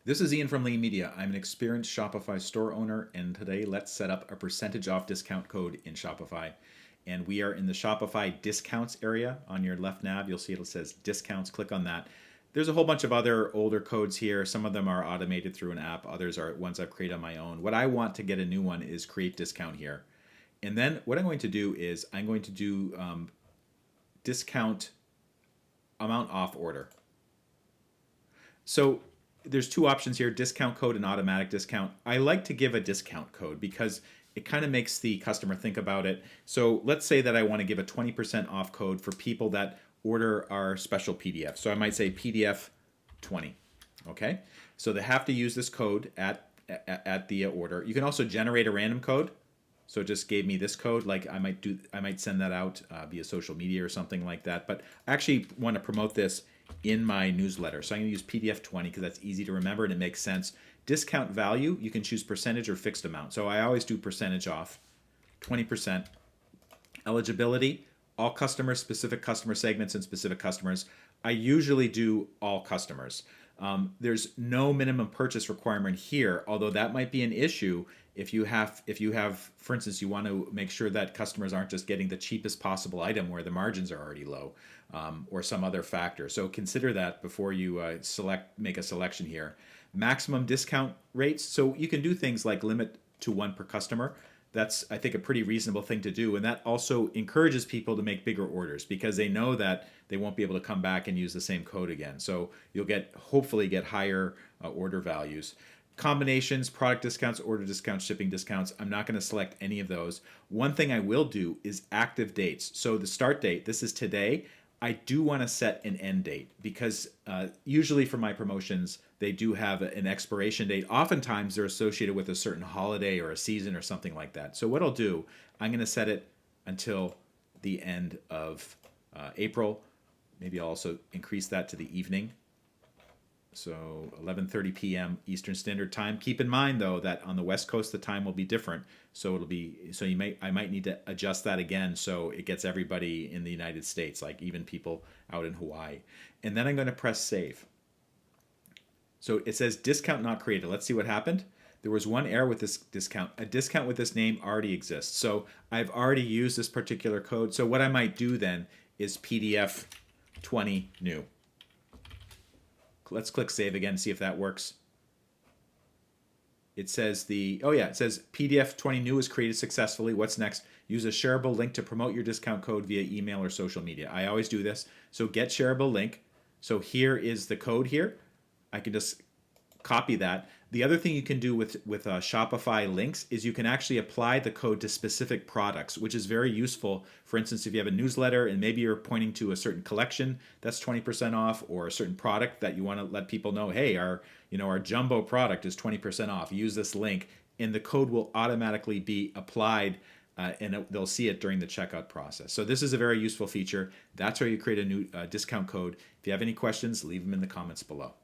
This is Ian from Lean Media. I'm an experienced Shopify store owner, and today let's set up a percentage off discount code in Shopify. And we are in the Shopify discounts area on your left nav. You'll see it says discounts. Click on that. There's a whole bunch of other older codes here. Some of them are automated through an app, others are ones I've created on my own. What I want to get a new one is create discount here. And then what I'm going to do is I'm going to do discount amount off order. So there's two options here, discount code and automatic discount. I like to give a discount code because it kind of makes the customer think about it. So let's say that I want to give a 20% off code for people that order our special PDF. So I might say PDF 20. Okay? So they have to use this code at the order. You can also generate a random code. So it just gave me this code. Like I might send that out via social media or something like that. But I actually want to promote this in my newsletter. So I'm going to use PDF 20 because that's easy to remember and it makes sense. Discount value, you can choose percentage or fixed amount. So I always do percentage off, 20%. Eligibility, all customers, specific customer segments, and specific customers. I usually do all customers. There's no minimum purchase requirement here, although that might be an issue if you have, for instance, you want to make sure that customers aren't just getting the cheapest possible item where the margins are already low, or some other factor. So consider that before you make a selection here. Maximum discount rates. So you can do things like limit to one per customer. That's, I think, a pretty reasonable thing to do. And that also encourages people to make bigger orders because they know that they won't be able to come back and use the same code again. So you'll hopefully get higher order values. Combinations, product discounts, order discounts, shipping discounts. I'm not going to select any of those. One thing I will do is active dates. So the start date, this is today. I do want to set an end date because usually for my promotions, they do have an expiration date. Oftentimes they're associated with a certain holiday or a season or something like that. So what I'll do, I'm going to set it until the end of April. Maybe I'll also increase that to the evening. So 11:30 p.m. Eastern Standard Time. Keep in mind though that on the West Coast the time will be different. So I might need to adjust that again so it gets everybody in the United States, like even people out in Hawaii. And then I'm going to press save. So it says discount not created. Let's see what happened. There was one error with this discount. A discount with this name already exists. So I've already used this particular code. So what I might do then is PDF 20 new. Let's click save again, see if that works. It says it says PDF 20 new is created successfully. What's next? Use a shareable link to promote your discount code via email or social media. I always do this. So get shareable link. So here is the code here. I can just copy that. The other thing you can do with Shopify links is you can actually apply the code to specific products, which is very useful. For instance, if you have a newsletter and maybe you're pointing to a certain collection that's 20% off, or a certain product that you want to let people know, hey, our jumbo product is 20% off. Use this link, and the code will automatically be applied. And they'll see it during the checkout process. So this is a very useful feature. That's where you create a new discount code. If you have any questions, leave them in the comments below.